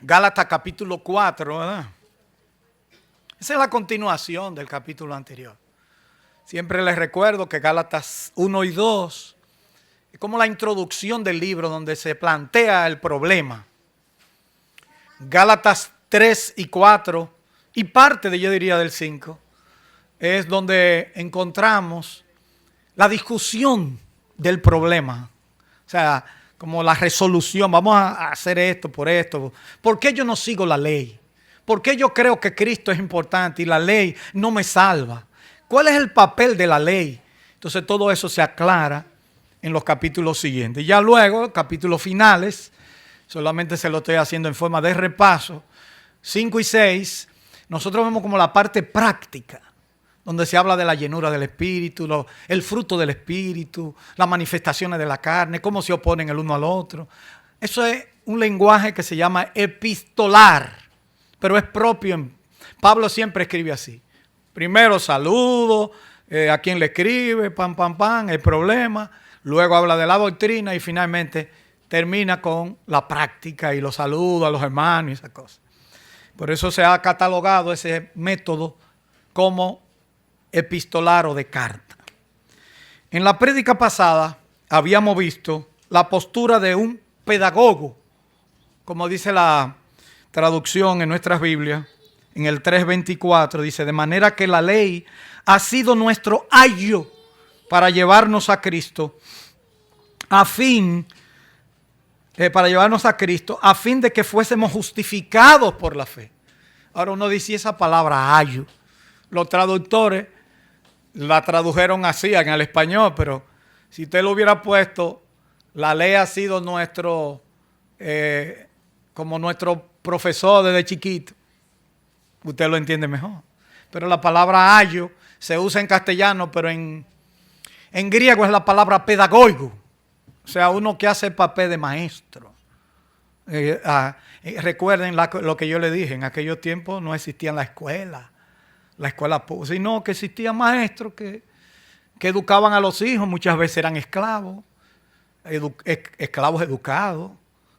Gálatas capítulo 4, ¿verdad? Esa es la continuación del capítulo anterior. Siempre les recuerdo que Gálatas 1 y 2 es como la introducción del libro donde se plantea el problema. Gálatas 3 y 4 y parte de, yo diría, del 5 es donde encontramos la discusión del problema. O sea, como la resolución, vamos a hacer esto por esto. ¿Por qué yo no sigo la ley? ¿Por qué yo creo que Cristo es importante y la ley no me salva? ¿Cuál es el papel de la ley? Entonces todo eso se aclara en los capítulos siguientes. Ya luego, capítulos finales, solamente se lo estoy haciendo en forma de repaso, 5 y 6, nosotros vemos como la parte práctica, donde se habla de la llenura del Espíritu, el fruto del Espíritu, las manifestaciones de la carne, cómo se oponen el uno al otro. Eso es un lenguaje que se llama epistolar, pero es propio. Pablo siempre escribe así. Primero saludo a quien le escribe, pam, pam, pam, el problema. Luego habla de la doctrina y finalmente termina con la práctica y los saludos a los hermanos y esas cosas. Por eso se ha catalogado ese método como epistolar o de carta. En la prédica pasada habíamos visto la postura de un pedagogo, como dice la traducción en nuestras Biblias, en el 3:24, dice, de manera que la ley ha sido nuestro ayo para llevarnos a Cristo, a fin de que fuésemos justificados por la fe. Ahora uno dice esa palabra ayo. Los traductores la tradujeron así en el español, pero si usted lo hubiera puesto, la ley ha sido como nuestro profesor desde chiquito, usted lo entiende mejor. Pero la palabra ayo se usa en castellano, pero en griego es la palabra pedagogo, o sea, uno que hace el papel de maestro. Recuerden lo que yo le dije, en aquellos tiempos no existía la escuela pública, sino que existían maestros que educaban a los hijos, muchas veces eran esclavos educados,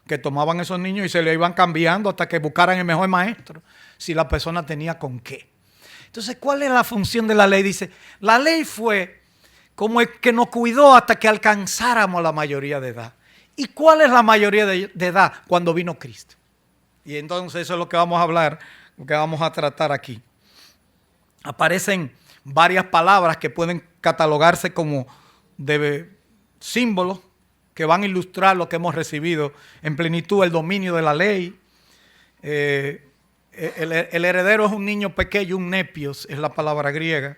que tomaban esos niños y se le iban cambiando hasta que buscaran el mejor maestro, si la persona tenía con qué. Entonces, ¿cuál es la función de la ley? Dice, la ley fue como el que nos cuidó hasta que alcanzáramos la mayoría de edad. ¿Y cuál es la mayoría de edad? Cuando vino Cristo. Y entonces eso es lo que vamos a hablar, lo que vamos a tratar aquí. Aparecen varias palabras que pueden catalogarse como de símbolos que van a ilustrar lo que hemos recibido en plenitud, el dominio de la ley. El heredero es un niño pequeño, un nepios, es la palabra griega.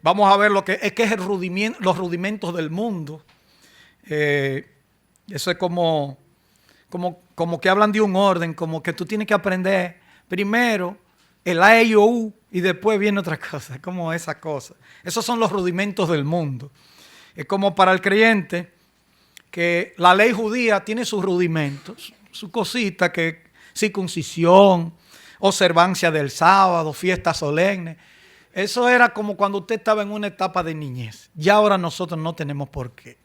Vamos a ver lo que es los rudimentos del mundo. Eso es como que hablan de un orden, como que tú tienes que aprender primero el A, E, I, O, U y después viene otra cosa, como esa cosa. Esos son los rudimentos del mundo. Es como para el creyente que la ley judía tiene sus rudimentos, su cosita, que circuncisión, observancia del sábado, fiestas solemnes. Eso era como cuando usted estaba en una etapa de niñez. Ya ahora nosotros no tenemos por qué.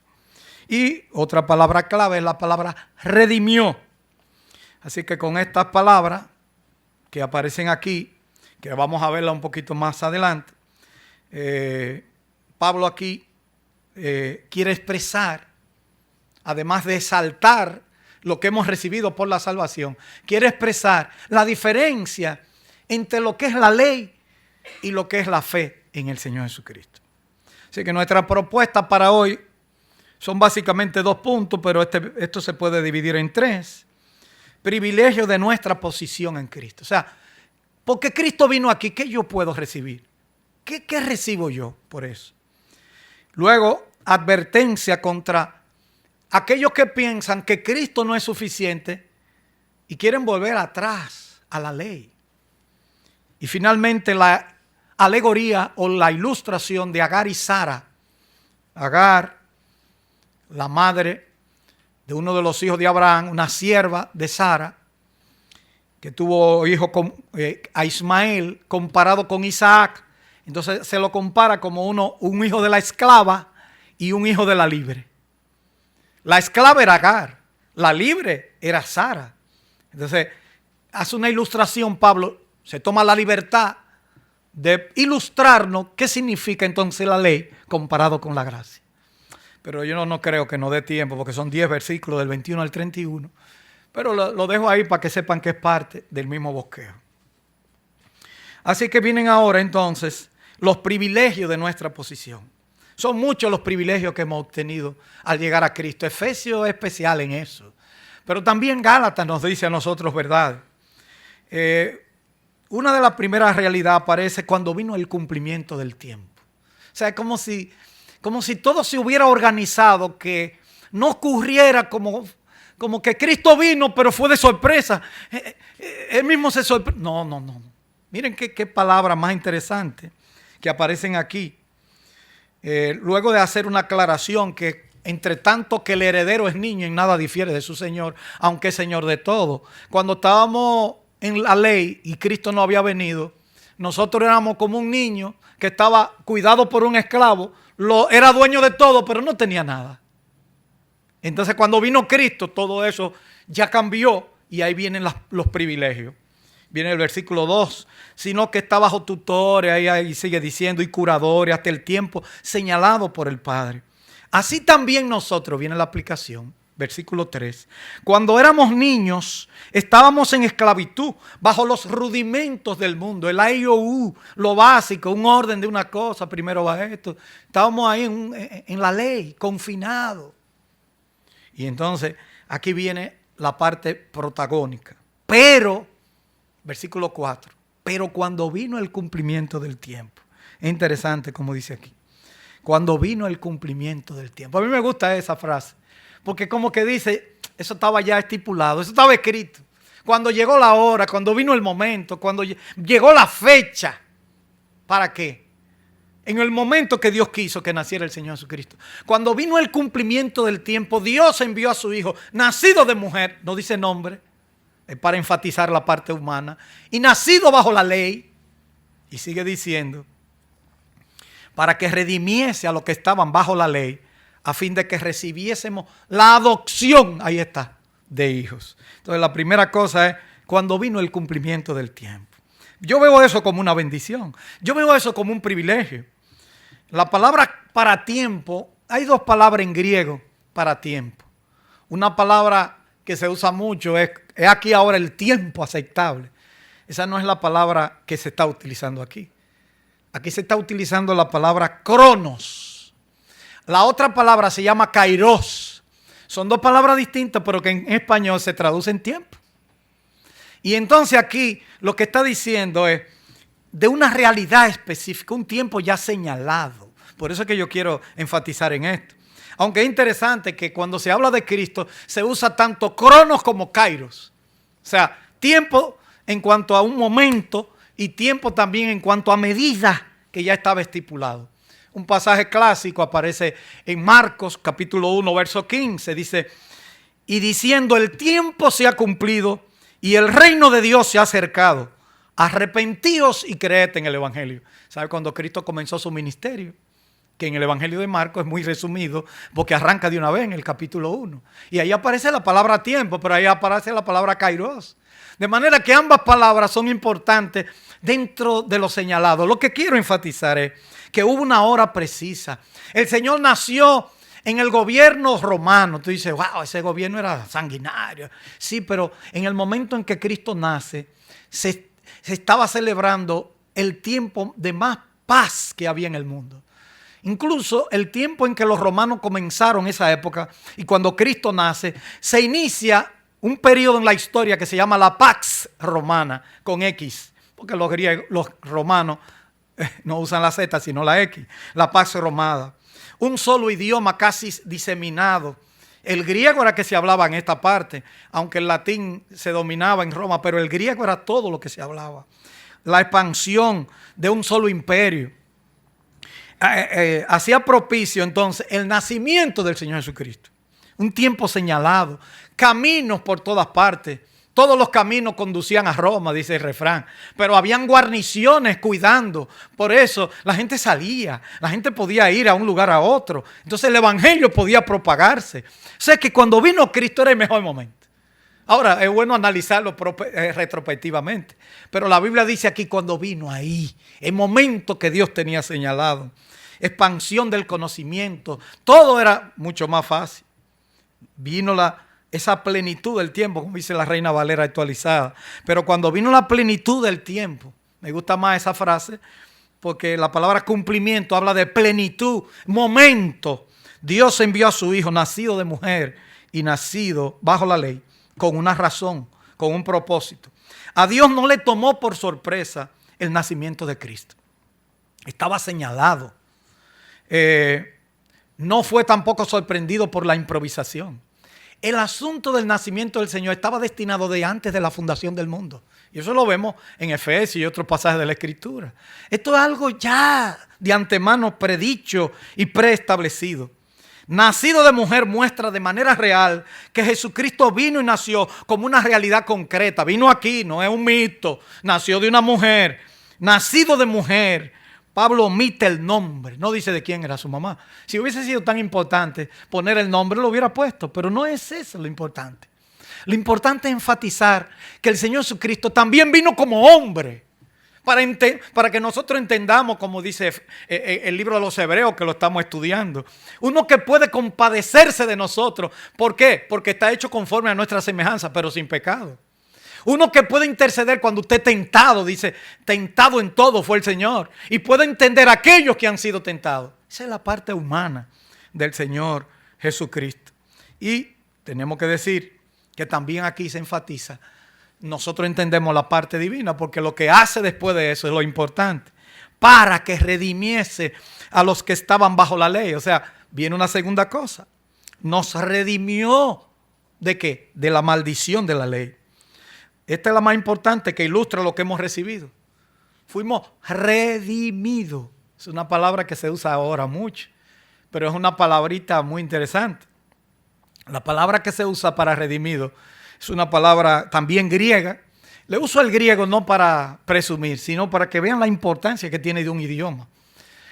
Y otra palabra clave es la palabra redimió. Así que con estas palabras que aparecen aquí, que vamos a verla un poquito más adelante, Pablo aquí quiere expresar, además de exaltar lo que hemos recibido por la salvación, quiere expresar la diferencia entre lo que es la ley y lo que es la fe en el Señor Jesucristo. Así que nuestra propuesta para hoy son básicamente 2 puntos, pero esto se puede dividir en 3. Privilegio de nuestra posición en Cristo. O sea, porque Cristo vino aquí, ¿qué yo puedo recibir? ¿Qué recibo yo por eso? Luego, advertencia contra aquellos que piensan que Cristo no es suficiente y quieren volver atrás a la ley. Y finalmente la alegoría o la ilustración de Agar y Sara. Agar, la madre de uno de los hijos de Abraham, una sierva de Sara, que tuvo hijo a Ismael comparado con Isaac. Entonces se lo compara como un hijo de la esclava y un hijo de la libre. La esclava era Agar, la libre era Sara. Entonces hace una ilustración, Pablo se toma la libertad de ilustrarnos qué significa entonces la ley comparado con la gracia. Pero yo no creo que nos dé tiempo, porque son 10 versículos del 21 al 31. Pero lo dejo ahí para que sepan que es parte del mismo bosquejo. Así que vienen ahora entonces los privilegios de nuestra posición. Son muchos los privilegios que hemos obtenido al llegar a Cristo. Efesios es especial en eso. Pero también Gálatas nos dice a nosotros verdad. Una de las primeras realidades aparece cuando vino el cumplimiento del tiempo. O sea, como si todo se hubiera organizado, que no ocurriera como que Cristo vino, pero fue de sorpresa. Él mismo se sorprendió. No. Miren qué palabras más interesantes que aparecen aquí. Luego de hacer una aclaración que entre tanto que el heredero es niño, en nada difiere de su Señor, aunque es Señor de todo. Cuando estábamos en la ley y Cristo no había venido, nosotros éramos como un niño que estaba cuidado por un esclavo, era dueño de todo, pero no tenía nada. Entonces cuando vino Cristo, todo eso ya cambió y ahí vienen los privilegios. Viene el versículo 2, sino que está bajo tutores, ahí sigue diciendo, y curadores hasta el tiempo señalado por el Padre. Así también nosotros, viene la aplicación, versículo 3. Cuando éramos niños, estábamos en esclavitud, bajo los rudimentos del mundo, el IOU, lo básico, un orden de una cosa, primero va esto. Estábamos ahí en la ley, confinados. Y entonces, aquí viene la parte protagónica. Pero, versículo 4, pero cuando vino el cumplimiento del tiempo. Es interesante como dice aquí. Cuando vino el cumplimiento del tiempo. A mí me gusta esa frase, porque como que dice, eso estaba ya estipulado, eso estaba escrito. Cuando llegó la hora, cuando vino el momento, cuando llegó la fecha. ¿Para qué? En el momento que Dios quiso que naciera el Señor Jesucristo. Cuando vino el cumplimiento del tiempo, Dios envió a su Hijo, nacido de mujer, no dice nombre, para enfatizar la parte humana, y nacido bajo la ley, y sigue diciendo, para que redimiese a los que estaban bajo la ley, a fin de que recibiésemos la adopción, ahí está, de hijos. Entonces la primera cosa es cuando vino el cumplimiento del tiempo. Yo veo eso como una bendición, yo veo eso como un privilegio. La palabra para tiempo, hay dos palabras en griego para tiempo. Una palabra que se usa mucho es aquí ahora el tiempo aceptable. Esa no es la palabra que se está utilizando aquí. Aquí se está utilizando la palabra cronos. La otra palabra se llama kairos. Son dos palabras distintas, pero que en español se traducen tiempo. Y entonces aquí lo que está diciendo es de una realidad específica, un tiempo ya señalado. Por eso es que yo quiero enfatizar en esto. Aunque es interesante que cuando se habla de Cristo se usa tanto cronos como kairos. O sea, tiempo en cuanto a un momento y tiempo también en cuanto a medida que ya estaba estipulado. Un pasaje clásico aparece en Marcos capítulo 1 verso 15. Dice, y diciendo el tiempo se ha cumplido y el reino de Dios se ha acercado. Arrepentíos y creed en el Evangelio. ¿Sabe cuando Cristo comenzó su ministerio? Que en el Evangelio de Marcos es muy resumido porque arranca de una vez en el capítulo 1. Y ahí aparece la palabra tiempo, pero ahí aparece la palabra kairos. De manera que ambas palabras son importantes dentro de lo señalado. Lo que quiero enfatizar es que hubo una hora precisa. El Señor nació en el gobierno romano. Tú dices, wow, ese gobierno era sanguinario. Sí, pero en el momento en que Cristo nace, se estaba celebrando el tiempo de más paz que había en el mundo. Incluso el tiempo en que los romanos comenzaron esa época y cuando Cristo nace, se inicia un periodo en la historia que se llama la Pax Romana, con X, porque los romanos no usan la Z sino la X, la Pax Romana. Un solo idioma casi diseminado. El griego era que se hablaba en esta parte, aunque el latín se dominaba en Roma, pero el griego era todo lo que se hablaba. La expansión de un solo imperio. Hacía propicio entonces el nacimiento del Señor Jesucristo. Un tiempo señalado, caminos por todas partes. Todos los caminos conducían a Roma, dice el refrán. Pero habían guarniciones cuidando. Por eso la gente salía, la gente podía ir a un lugar a otro. Entonces el evangelio podía propagarse. O sea que cuando vino Cristo era el mejor momento. Ahora, es bueno analizarlo retrospectivamente, pero la Biblia dice aquí cuando vino ahí, el momento que Dios tenía señalado, expansión del conocimiento, todo era mucho más fácil. Vino esa plenitud del tiempo, como dice la Reina Valera actualizada, pero cuando vino la plenitud del tiempo, me gusta más esa frase, porque la palabra cumplimiento habla de plenitud, momento. Dios envió a su Hijo, nacido de mujer y nacido bajo la ley, con una razón, con un propósito. A Dios no le tomó por sorpresa el nacimiento de Cristo. Estaba señalado. No fue tampoco sorprendido por la improvisación. El asunto del nacimiento del Señor estaba destinado de antes de la fundación del mundo. Y eso lo vemos en Efesios y otros pasajes de la Escritura. Esto es algo ya de antemano predicho y preestablecido. Nacido de mujer muestra de manera real que Jesucristo vino y nació como una realidad concreta. Vino aquí, no es un mito. Nació de una mujer. Nacido de mujer. Pablo omite el nombre. No dice de quién era su mamá. Si hubiese sido tan importante poner el nombre, lo hubiera puesto. Pero no es eso lo importante. Lo importante es enfatizar que el Señor Jesucristo también vino como hombre. Para que nosotros entendamos, como dice el libro de los Hebreos, que lo estamos estudiando. Uno que puede compadecerse de nosotros. ¿Por qué? Porque está hecho conforme a nuestra semejanza, pero sin pecado. Uno que puede interceder cuando usted es tentado, dice, tentado en todo fue el Señor. Y puede entender a aquellos que han sido tentados. Esa es la parte humana del Señor Jesucristo. Y tenemos que decir que también aquí se enfatiza. Nosotros entendemos la parte divina porque lo que hace después de eso es lo importante. Para que redimiese a los que estaban bajo la ley. O sea, viene una segunda cosa. Nos redimió ¿de qué? De la maldición de la ley. Esta es la más importante que ilustra lo que hemos recibido. Fuimos redimidos. Es una palabra que se usa ahora mucho, pero es una palabrita muy interesante. La palabra que se usa para redimido es una palabra también griega. Le uso el griego no para presumir, sino para que vean la importancia que tiene de un idioma.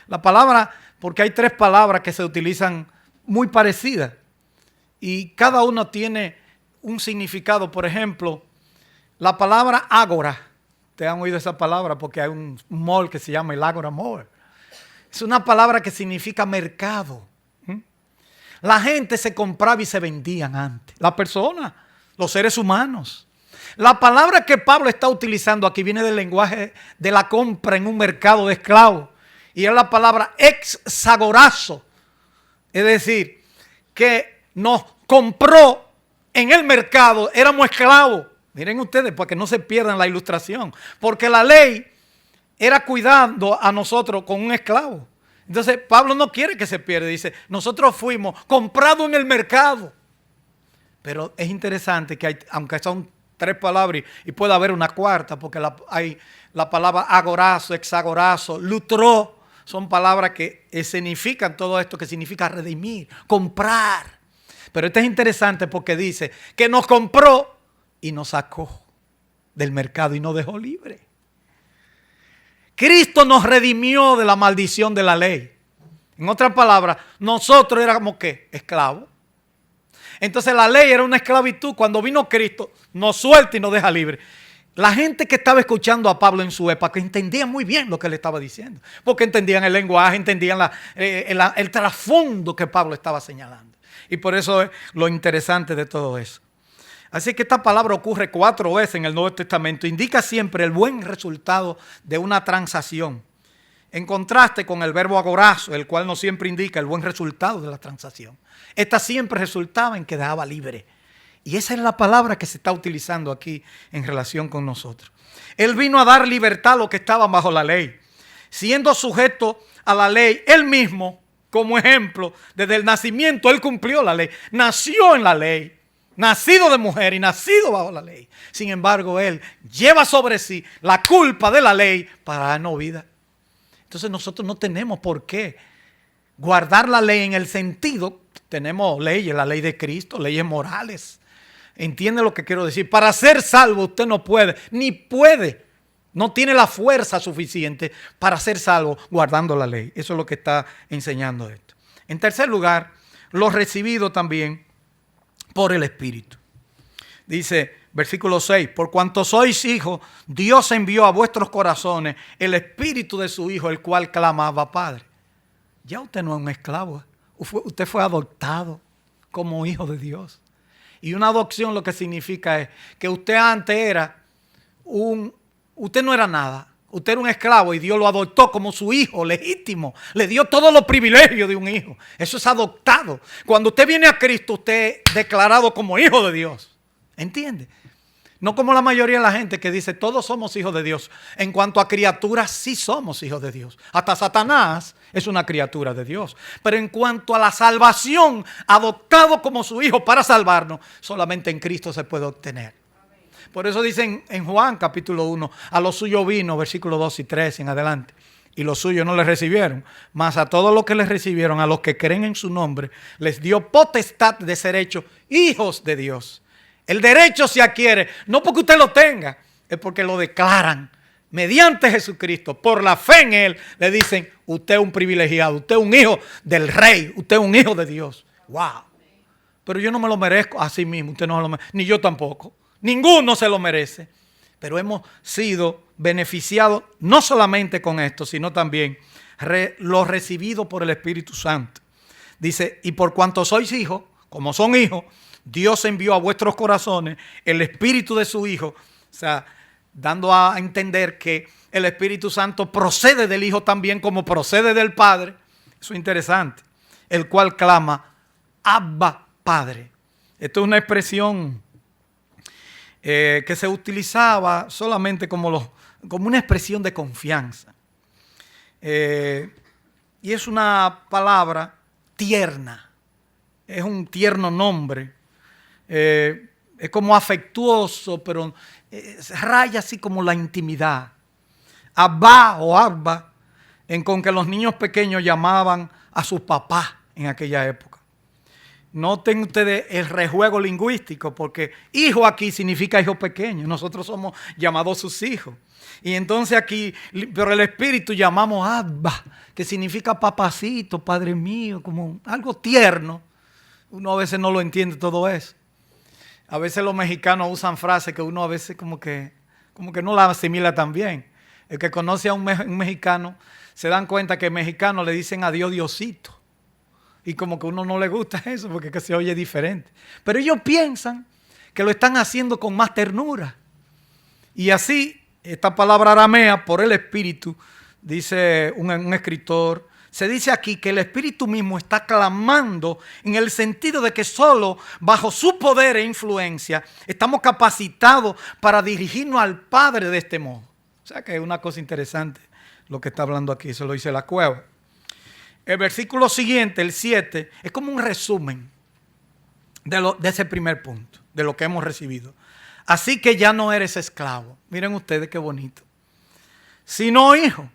La palabra, porque hay tres palabras que se utilizan muy parecidas y cada una tiene un significado. Por ejemplo, la palabra ágora. ¿Te han oído esa palabra? Porque hay un mall que se llama el Ágora Mall. Es una palabra que significa mercado. La gente se compraba y se vendían antes. La persona, los seres humanos. La palabra que Pablo está utilizando aquí viene del lenguaje de la compra en un mercado de esclavos. Y es la palabra exagorazo. Es decir, que nos compró en el mercado, éramos esclavos. Miren ustedes, para que no se pierdan la ilustración. Porque la ley era cuidando a nosotros con un esclavo. Entonces, Pablo no quiere que se pierda. Dice, nosotros fuimos comprados en el mercado. Pero es interesante que hay, aunque son tres palabras y puede haber una cuarta, porque hay la palabra agorazo, exagorazo, lutró. Son palabras que significan todo esto, que significa redimir, comprar. Pero esto es interesante porque dice que nos compró y nos sacó del mercado y nos dejó libre. Cristo nos redimió de la maldición de la ley. En otras palabras, nosotros éramos ¿qué? Esclavos. Entonces la ley era una esclavitud. Cuando vino Cristo, nos suelta y nos deja libre. La gente que estaba escuchando a Pablo en su época entendía muy bien lo que le estaba diciendo. Porque entendían el lenguaje, entendían el trasfondo que Pablo estaba señalando. Y por eso es lo interesante de todo eso. Así que esta palabra ocurre 4 veces en el Nuevo Testamento. Indica siempre el buen resultado de una transacción. En contraste con el verbo agorazo, el cual no siempre indica el buen resultado de la transacción. Esta siempre resultaba en que dejaba libre. Y esa es la palabra que se está utilizando aquí en relación con nosotros. Él vino a dar libertad a los que estaban bajo la ley. Siendo sujeto a la ley, él mismo, como ejemplo, desde el nacimiento, él cumplió la ley. Nació en la ley. Nacido de mujer y nacido bajo la ley. Sin embargo, él lleva sobre sí la culpa de la ley para darnos vida. Entonces nosotros no tenemos por qué guardar la ley en el sentido, tenemos leyes, la ley de Cristo, leyes morales. ¿Entiende lo que quiero decir? Para ser salvo usted no puede, ni puede, no tiene la fuerza suficiente para ser salvo guardando la ley. Eso es lo que está enseñando esto. En tercer lugar, lo recibido también por el Espíritu. Dice, versículo 6, por cuanto sois hijos, Dios envió a vuestros corazones el espíritu de su Hijo, el cual clamaba Padre. Ya usted no es un esclavo, usted fue adoptado como hijo de Dios. Y una adopción lo que significa es que usted antes era usted no era nada. Usted era un esclavo y Dios lo adoptó como su hijo legítimo. Le dio todos los privilegios de un hijo. Eso es adoptado. Cuando usted viene a Cristo, usted es declarado como hijo de Dios. ¿Entiende? No como la mayoría de la gente que dice todos somos hijos de Dios. En cuanto a criaturas, sí somos hijos de Dios. Hasta Satanás es una criatura de Dios. Pero en cuanto a la salvación, adoptado como su hijo para salvarnos, solamente en Cristo se puede obtener. Por eso dicen en Juan capítulo 1, a los suyos vino, versículos 2 y 3 en adelante. Y los suyos no les recibieron. Mas a todos los que les recibieron, a los que creen en su nombre, les dio potestad de ser hechos hijos de Dios. El derecho se adquiere, no porque usted lo tenga, es porque lo declaran. Mediante Jesucristo, por la fe en Él, le dicen, usted es un privilegiado, usted es un hijo del Rey, usted es un hijo de Dios. ¡Wow! Pero yo no me lo merezco a sí mismo, usted no se lo merece, ni yo tampoco. Ninguno se lo merece. Pero hemos sido beneficiados no solamente con esto, sino también lo recibido por el Espíritu Santo. Dice, y por cuanto sois hijos, como son hijos, Dios envió a vuestros corazones el Espíritu de su Hijo. O sea, dando a entender que el Espíritu Santo procede del Hijo también como procede del Padre. Eso es interesante. El cual clama, Abba, Padre. Esto es una expresión que se utilizaba solamente como una expresión de confianza. Y es una palabra tierna. Es un tierno nombre. Es como afectuoso, pero raya así como la intimidad. Abba o Abba, con que los niños pequeños llamaban a sus papás en aquella época. Noten ustedes el rejuego lingüístico, porque hijo aquí significa hijo pequeño. Nosotros somos llamados sus hijos. Y entonces aquí, pero el Espíritu llamamos Abba, que significa papacito, Padre mío, como algo tierno. Uno a veces no lo entiende todo eso. A veces los mexicanos usan frases que uno a veces como que no la asimila tan bien. El que conoce a un mexicano se dan cuenta que mexicanos le dicen a Dios Diosito. Y como que a uno no le gusta eso porque que se oye diferente. Pero ellos piensan que lo están haciendo con más ternura. Y así, esta palabra aramea, por el Espíritu, dice un escritor, se dice aquí que el Espíritu mismo está clamando en el sentido de que solo bajo su poder e influencia estamos capacitados para dirigirnos al Padre de este modo. O sea que es una cosa interesante lo que está hablando aquí, eso lo dice la Cueva. El versículo siguiente, el 7, es como un resumen de ese primer punto, de lo que hemos recibido. Así que ya no eres esclavo. Miren ustedes qué bonito. Sino hijo.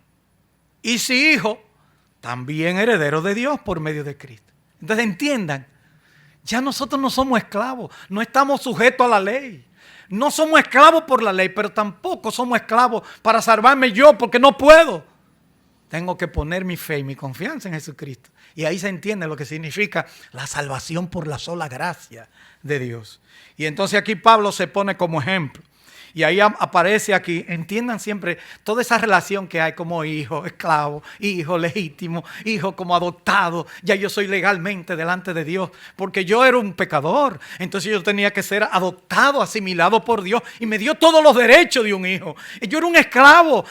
Y si hijo, también heredero de Dios por medio de Cristo. Entonces entiendan, ya nosotros no somos esclavos, no estamos sujetos a la ley. No somos esclavos por la ley, pero tampoco somos esclavos para salvarme yo porque no puedo. Tengo que poner mi fe y mi confianza en Jesucristo. Y ahí se entiende lo que significa la salvación por la sola gracia de Dios. Y entonces aquí Pablo se pone como ejemplo. Y ahí aparece aquí, entiendan siempre toda esa relación que hay como hijo, esclavo, hijo legítimo, hijo como adoptado. Ya yo soy legalmente delante de Dios porque yo era un pecador. Entonces yo tenía que ser adoptado, asimilado por Dios y me dio todos los derechos de un hijo. Y yo era un esclavo.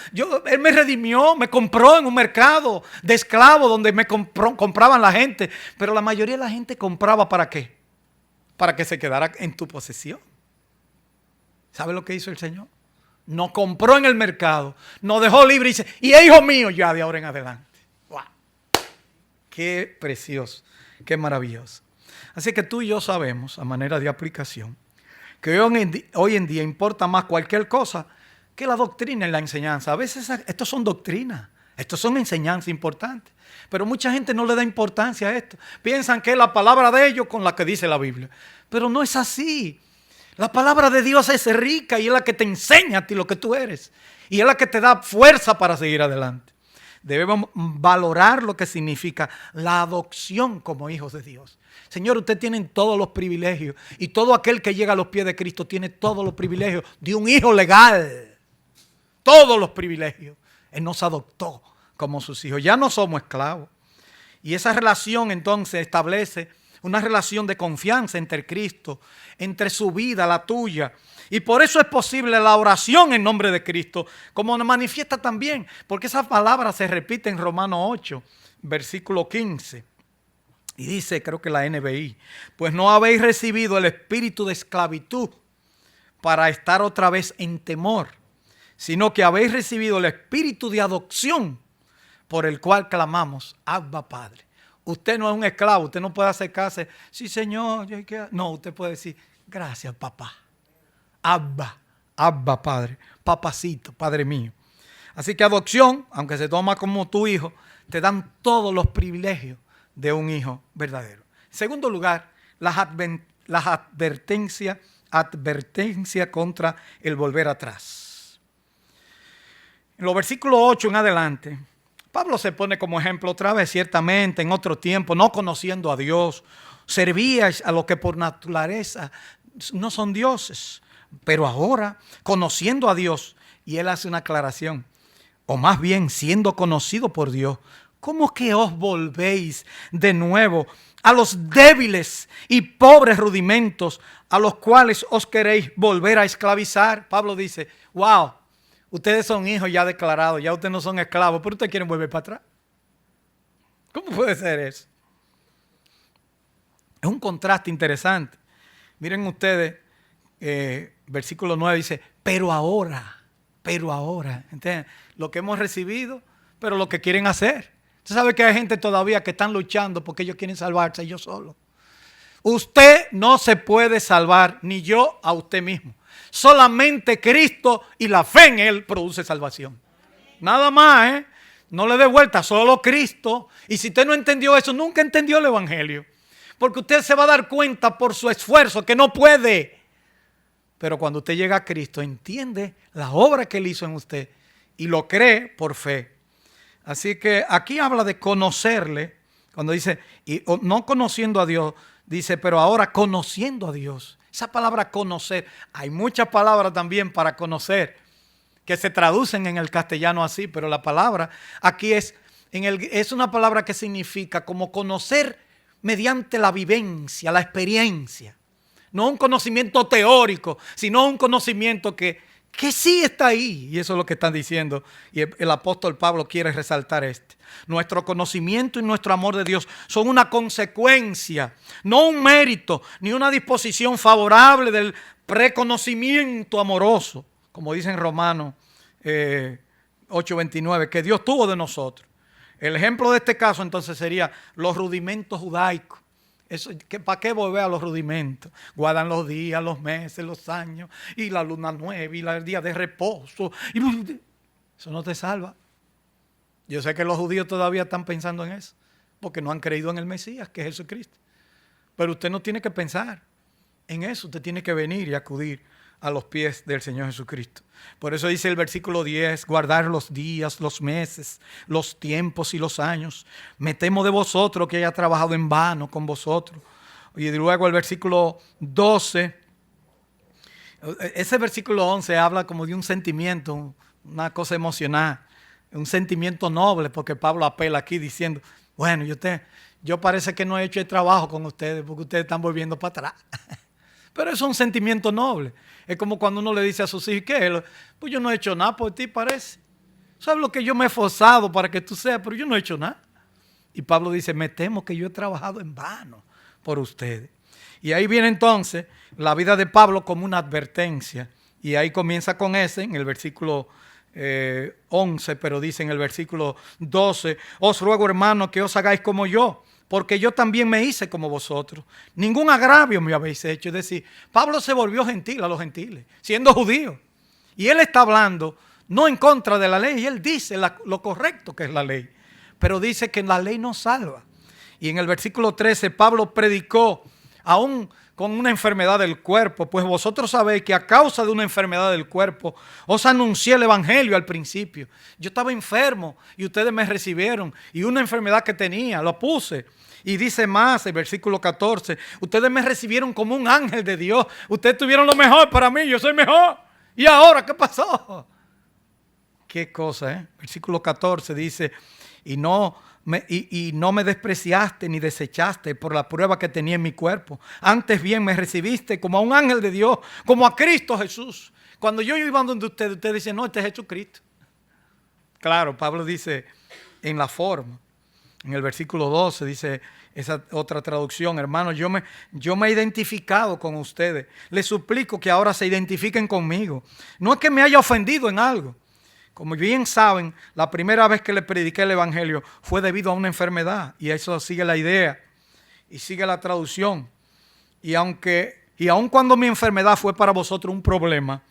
Él me redimió, me compró en un mercado de esclavos donde me compraban la gente. Pero la mayoría de la gente compraba ¿para qué? Para que se quedara en tu posesión. ¿Sabe lo que hizo el Señor? Nos compró en el mercado, nos dejó libre y dice, y es hijo mío ya de ahora en adelante. ¡Wow! Qué precioso, qué maravilloso. Así que tú y yo sabemos, a manera de aplicación, que hoy en día importa más cualquier cosa que la doctrina y la enseñanza. A veces estos son doctrinas, estos son enseñanzas importantes. Pero mucha gente no le da importancia a esto. Piensan que es la palabra de ellos con la que dice la Biblia. Pero no es así. La palabra de Dios es rica y es la que te enseña a ti lo que tú eres. Y es la que te da fuerza para seguir adelante. debemos valorar lo que significa la adopción como hijos de Dios. Señor, usted tiene todos los privilegios y todo aquel que llega a los pies de Cristo tiene todos los privilegios de un hijo legal. Todos los privilegios. Él nos adoptó como sus hijos. Ya no somos esclavos. Y esa relación entonces establece una relación de confianza entre Cristo, entre su vida, la tuya. Y por eso es posible la oración en nombre de Cristo, como nos manifiesta también, porque esa palabra se repite en Romanos 8, versículo 15. Y dice, creo que la NBI, pues no habéis recibido el espíritu de esclavitud para estar otra vez en temor, sino que habéis recibido el espíritu de adopción por el cual clamamos, Abba Padre. Usted no es un esclavo, usted no puede acercarse, sí Señor, no, usted puede decir, gracias papá, Abba Padre, papacito, Padre mío. Así que adopción, aunque se toma como tu hijo, te dan todos los privilegios de un hijo verdadero. En segundo lugar, las advertencias contra el volver atrás. En los versículos 8 en adelante, Pablo se pone como ejemplo otra vez, ciertamente en otro tiempo, no conociendo a Dios, servíais a los que por naturaleza no son dioses, pero ahora conociendo a Dios, y él hace una aclaración, o más bien siendo conocido por Dios, ¿cómo que os volvéis de nuevo a los débiles y pobres rudimentos a los cuales os queréis volver a esclavizar? Pablo dice, wow, ustedes son hijos ya declarados, ya ustedes no son esclavos, pero ustedes quieren volver para atrás. ¿Cómo puede ser eso? Es un contraste interesante. Miren ustedes, versículo 9 dice, pero ahora, ¿entienden? Lo que hemos recibido, pero lo que quieren hacer. Usted sabe que hay gente todavía que están luchando porque ellos quieren salvarse ellos solos. Usted no se puede salvar, ni yo a usted mismo. Solamente Cristo y la fe en Él produce salvación. Nada más, no le dé vuelta, solo Cristo. Y si usted no entendió eso, nunca entendió el Evangelio. Porque usted se va a dar cuenta por su esfuerzo que no puede. Pero cuando usted llega a Cristo, entiende la obra que Él hizo en usted y lo cree por fe. Así que aquí habla de conocerle. Cuando dice, y no conociendo a Dios, dice, pero ahora conociendo a Dios. Esa palabra conocer, hay muchas palabras también para conocer que se traducen en el castellano así, pero la palabra aquí es una palabra que significa como conocer mediante la vivencia, la experiencia. No un conocimiento teórico, sino un conocimiento que sí está ahí. Y eso es lo que están diciendo. Y el apóstol Pablo quiere resaltar Nuestro conocimiento y nuestro amor de Dios son una consecuencia, no un mérito, ni una disposición favorable del preconocimiento amoroso, como dice en Romanos 8:29, que Dios tuvo de nosotros. El ejemplo de este caso entonces sería los rudimentos judaicos. ¿Para qué volver a los rudimentos? Guardan los días, los meses, los años, y la luna nueva, y el día de reposo. Eso no te salva. Yo sé que los judíos todavía están pensando en eso, porque no han creído en el Mesías, que es Jesucristo. Pero usted no tiene que pensar en eso, usted tiene que venir y acudir a los pies del Señor Jesucristo. Por eso dice el versículo 10, guardar los días, los meses, los tiempos y los años. Me temo de vosotros que haya trabajado en vano con vosotros. Y luego el versículo 12, ese versículo 11 habla como de un sentimiento, una cosa emocional, un sentimiento noble, porque Pablo apela aquí diciendo, bueno, yo parece que no he hecho el trabajo con ustedes porque ustedes están volviendo para atrás. Pero eso es un sentimiento noble. Es como cuando uno le dice a sus hijos, ¿qué? Pues yo no he hecho nada por ti, parece. ¿Sabes lo que yo me he esforzado para que tú seas? Pero yo no he hecho nada. Y Pablo dice, me temo que yo he trabajado en vano por ustedes. Y ahí viene entonces la vida de Pablo como una advertencia. Y ahí comienza con ese en el versículo 11, pero dice en el versículo 12, os ruego, hermanos, que os hagáis como yo, porque yo también me hice como vosotros. Ningún agravio me habéis hecho. Es decir, Pablo se volvió gentil a los gentiles, siendo judío. Y él está hablando no en contra de la ley, y él dice lo correcto que es la ley. Pero dice que la ley no salva. Y en el versículo 13, Pablo predicó aún con una enfermedad del cuerpo, pues vosotros sabéis que a causa de una enfermedad del cuerpo os anuncié el evangelio al principio. Yo estaba enfermo y ustedes me recibieron, y una enfermedad que tenía, lo puse. Y dice más, el versículo 14, ustedes me recibieron como un ángel de Dios. Ustedes tuvieron lo mejor para mí, yo soy mejor. ¿Y ahora qué pasó? Qué cosa, ¿eh? Versículo 14 dice, y no me despreciaste ni desechaste por la prueba que tenía en mi cuerpo. Antes bien me recibiste como a un ángel de Dios, como a Cristo Jesús. Cuando yo iba donde ustedes dicen, no, este es Jesucristo. Claro, Pablo dice en la forma. En el versículo 12 dice esa otra traducción, hermanos, yo me he identificado con ustedes. Les suplico que ahora se identifiquen conmigo. No es que me haya ofendido en algo. Como bien saben, la primera vez que le prediqué el evangelio fue debido a una enfermedad. Y eso sigue la idea y sigue la traducción. Y aun cuando mi enfermedad fue para vosotros un problema,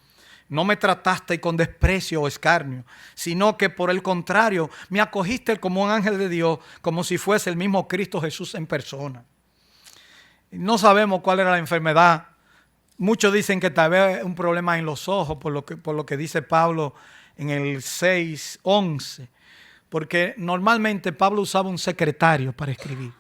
no me trataste con desprecio o escarnio, sino que por el contrario me acogiste como un ángel de Dios, como si fuese el mismo Cristo Jesús en persona. No sabemos cuál era la enfermedad. Muchos dicen que tal vez un problema en los ojos, por lo que dice Pablo en el 6:11, porque normalmente Pablo usaba un secretario para escribir.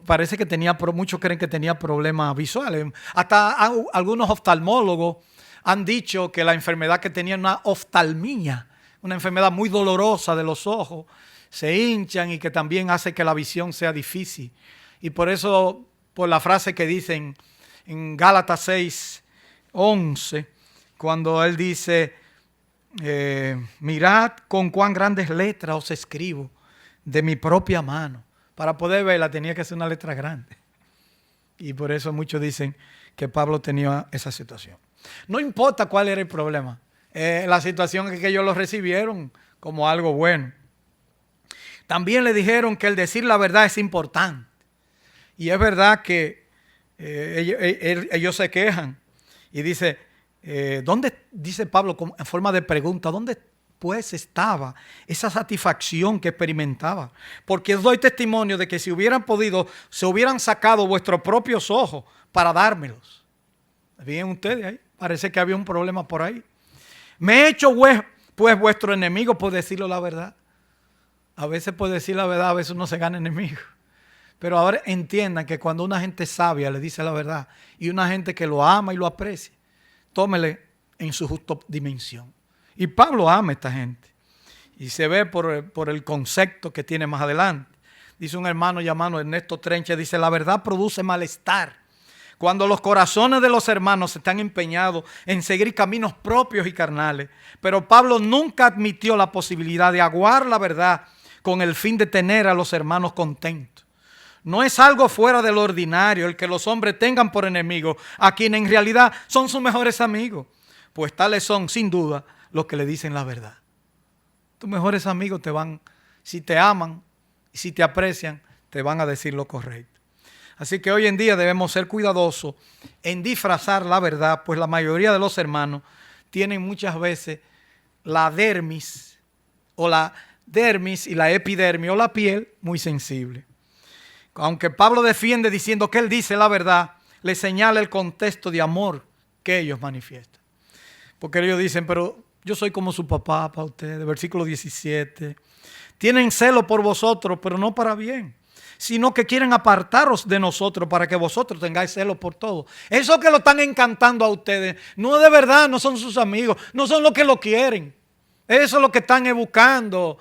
Parece que muchos creen que tenía problemas visuales. Hasta algunos oftalmólogos han dicho que la enfermedad que tenía una oftalmía, una enfermedad muy dolorosa de los ojos, se hinchan y que también hace que la visión sea difícil. Y por eso, por la frase que dicen en Gálatas 6:11, cuando él dice, mirad con cuán grandes letras os escribo de mi propia mano. Para poder verla tenía que ser una letra grande. Y por eso muchos dicen que Pablo tenía esa situación. No importa cuál era el problema. La situación es que ellos lo recibieron como algo bueno. También le dijeron que el decir la verdad es importante. Y es verdad que ellos se quejan. Y dice, dice Pablo en forma de pregunta, ¿dónde pues estaba esa satisfacción que experimentaba? Porque os doy testimonio de que si hubieran podido, se hubieran sacado vuestros propios ojos para dármelos. ¿Ven ustedes ahí? Parece que había un problema por ahí. Me he hecho pues vuestro enemigo por decirlo la verdad. A veces por decir la verdad, a veces uno se gana enemigo. Pero ahora entiendan que cuando una gente sabia le dice la verdad y una gente que lo ama y lo aprecia, tómele en su justa dimensión. Y Pablo ama a esta gente. Y se ve por el concepto que tiene más adelante. Dice un hermano llamado Ernesto Trenche, dice, la verdad produce malestar. Cuando los corazones de los hermanos están empeñados en seguir caminos propios y carnales. Pero Pablo nunca admitió la posibilidad de aguar la verdad con el fin de tener a los hermanos contentos. No es algo fuera del ordinario el que los hombres tengan por enemigos a quienes en realidad son sus mejores amigos. Pues tales son, sin duda, los que le dicen la verdad. Tus mejores amigos si te aman y si te aprecian, te van a decir lo correcto. Así que hoy en día debemos ser cuidadosos en disfrazar la verdad, pues la mayoría de los hermanos tienen muchas veces la dermis y la epidermis o la piel muy sensible. Aunque Pablo defiende diciendo que él dice la verdad, le señala el contexto de amor que ellos manifiestan. Porque ellos dicen, pero yo soy como su papá para ustedes. Versículo 17. Tienen celo por vosotros, pero no para bien, sino que quieren apartaros de nosotros para que vosotros tengáis celo por todo. Eso que lo están encantando a ustedes, no de verdad, no son sus amigos, no son los que lo quieren. Eso es lo que están buscando,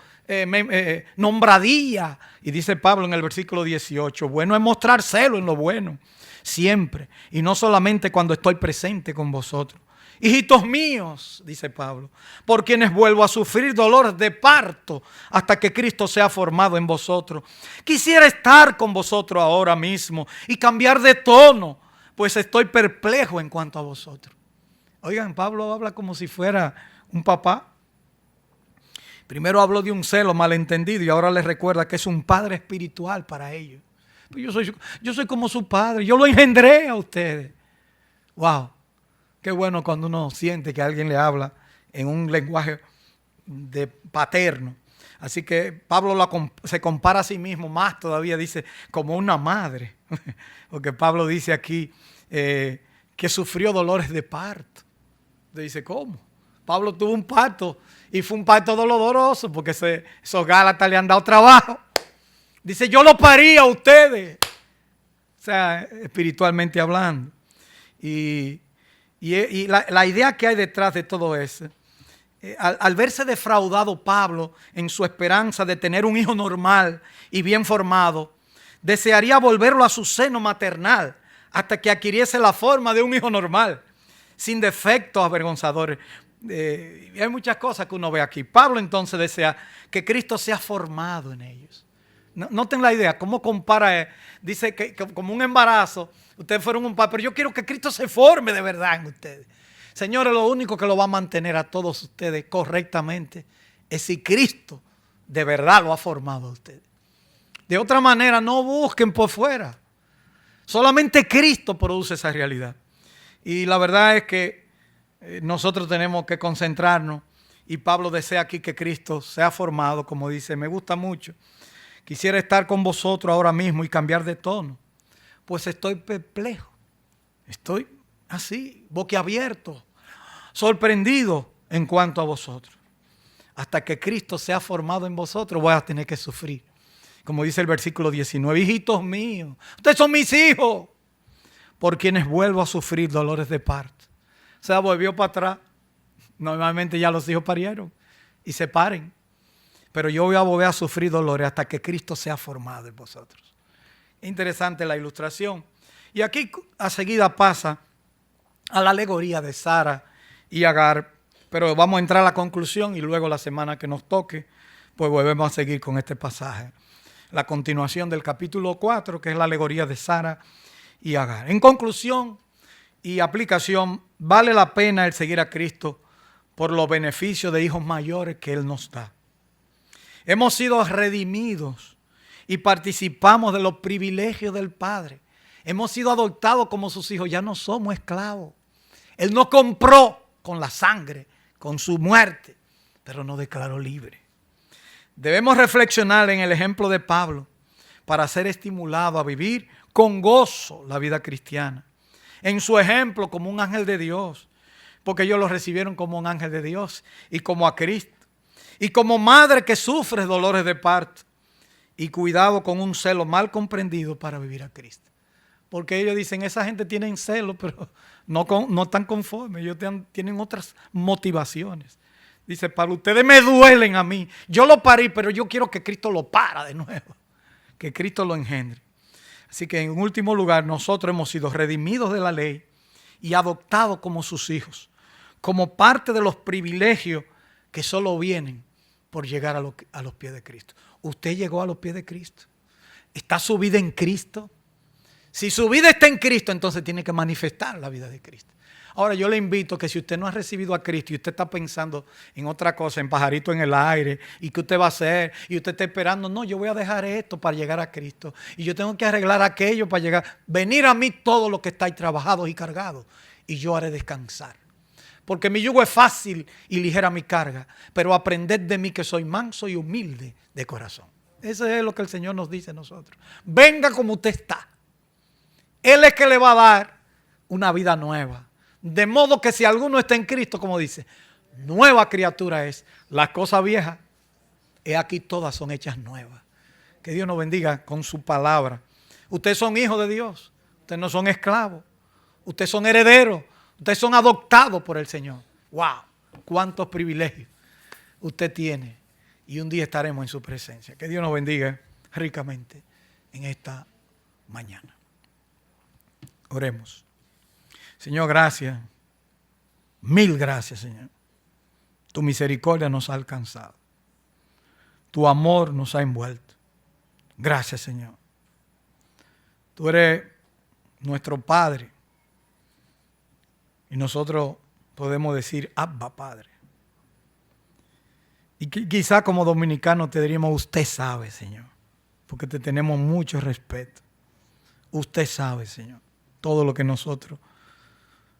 nombradía. Y dice Pablo en el versículo 18, bueno es mostrar celo en lo bueno, siempre, y no solamente cuando estoy presente con vosotros. Hijitos míos, dice Pablo, por quienes vuelvo a sufrir dolores de parto hasta que Cristo sea formado en vosotros. Quisiera estar con vosotros ahora mismo y cambiar de tono, pues estoy perplejo en cuanto a vosotros. Oigan, Pablo habla como si fuera un papá. Primero habló de un celo malentendido y ahora les recuerda que es un padre espiritual para ellos. Yo soy como su padre, yo lo engendré a ustedes. Wow. Qué bueno cuando uno siente que alguien le habla en un lenguaje paterno. Así que Pablo se compara a sí mismo más todavía, dice, como una madre. Porque Pablo dice aquí que sufrió dolores de parto. Dice, ¿cómo? Pablo tuvo un parto y fue un parto doloroso porque esos Gálatas le han dado trabajo. Dice, yo lo parí a ustedes. O sea, espiritualmente hablando. Y la idea que hay detrás de todo eso, al verse defraudado Pablo en su esperanza de tener un hijo normal y bien formado, desearía volverlo a su seno maternal hasta que adquiriese la forma de un hijo normal, sin defectos avergonzadores. Hay muchas cosas que uno ve aquí. Pablo entonces desea que Cristo sea formado en ellos. Noten la idea, cómo compara, dice que como un embarazo, ustedes fueron un padre, pero yo quiero que Cristo se forme de verdad en ustedes. Señores, lo único que lo va a mantener a todos ustedes correctamente es si Cristo de verdad lo ha formado a ustedes. De otra manera, no busquen por fuera. Solamente Cristo produce esa realidad. Y la verdad es que nosotros tenemos que concentrarnos, y Pablo desea aquí que Cristo sea formado, como dice, me gusta mucho. Quisiera estar con vosotros ahora mismo y cambiar de tono, pues estoy perplejo, estoy así, boquiabierto, sorprendido en cuanto a vosotros. Hasta que Cristo sea formado en vosotros voy a tener que sufrir. Como dice el versículo 19, hijitos míos, ustedes son mis hijos, por quienes vuelvo a sufrir dolores de parto. O sea, volvió para atrás. Normalmente ya los hijos parieron y se paren. Pero yo voy a volver a sufrir dolores hasta que Cristo sea formado en vosotros. Interesante la ilustración. Y aquí a seguida pasa a la alegoría de Sara y Agar. Pero vamos a entrar a la conclusión y luego la semana que nos toque, pues volvemos a seguir con este pasaje. La continuación del capítulo 4, que es la alegoría de Sara y Agar. En conclusión y aplicación, vale la pena el seguir a Cristo por los beneficios de hijos mayores que Él nos da. Hemos sido redimidos y participamos de los privilegios del Padre. Hemos sido adoptados como sus hijos, ya no somos esclavos. Él nos compró con la sangre, con su muerte, pero nos declaró libres. Debemos reflexionar en el ejemplo de Pablo para ser estimulados a vivir con gozo la vida cristiana. En su ejemplo como un ángel de Dios, porque ellos lo recibieron como un ángel de Dios y como a Cristo. Y como madre que sufre dolores de parto y cuidado con un celo mal comprendido para vivir a Cristo. Porque ellos dicen, esa gente tiene celo, pero no están conformes, ellos tienen otras motivaciones. Dice Pablo, ustedes me duelen a mí, yo lo parí, pero yo quiero que Cristo lo para de nuevo, que Cristo lo engendre. Así que en último lugar, nosotros hemos sido redimidos de la ley y adoptados como sus hijos, como parte de los privilegios que solo vienen por llegar a los pies de Cristo. Usted llegó a los pies de Cristo. ¿Está su vida en Cristo? Si su vida está en Cristo, entonces tiene que manifestar la vida de Cristo. Ahora yo le invito que si usted no ha recibido a Cristo y usted está pensando en otra cosa, en pajarito en el aire, y qué usted va a hacer, y usted está esperando, no, yo voy a dejar esto para llegar a Cristo, y yo tengo que arreglar aquello para llegar, venir a mí todos los que estáis trabajados y cargados, y yo haré descansar. Porque mi yugo es fácil y ligera mi carga, pero aprended de mí que soy manso y humilde de corazón. Eso es lo que el Señor nos dice a nosotros. Venga como usted está. Él es que le va a dar una vida nueva. De modo que si alguno está en Cristo, como dice, nueva criatura es. Las cosas viejas, he aquí todas son hechas nuevas. Que Dios nos bendiga con su palabra. Ustedes son hijos de Dios. Ustedes no son esclavos. Ustedes son herederos. Ustedes son adoptados por el Señor. ¡Wow! ¡Cuántos privilegios usted tiene! Y un día estaremos en su presencia. Que Dios nos bendiga ricamente en esta mañana. Oremos. Señor, gracias. Mil gracias, Señor. Tu misericordia nos ha alcanzado. Tu amor nos ha envuelto. Gracias, Señor. Tú eres nuestro Padre. Y nosotros podemos decir, Abba, Padre. Y quizá como dominicanos te diríamos, usted sabe, Señor. Porque te tenemos mucho respeto. Usted sabe, Señor, todo lo que nosotros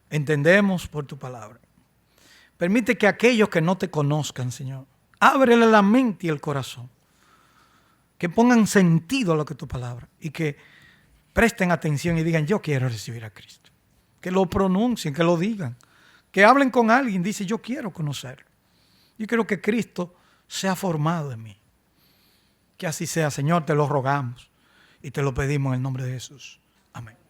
entendemos por tu palabra. Permite que aquellos que no te conozcan, Señor, ábrele la mente y el corazón. Que pongan sentido a lo que es tu palabra y que presten atención y digan, yo quiero recibir a Cristo. Que lo pronuncien, que lo digan. Que hablen con alguien, dice, yo quiero conocerlo. Yo quiero que Cristo sea formado en mí. Que así sea, Señor, te lo rogamos y te lo pedimos en el nombre de Jesús. Amén.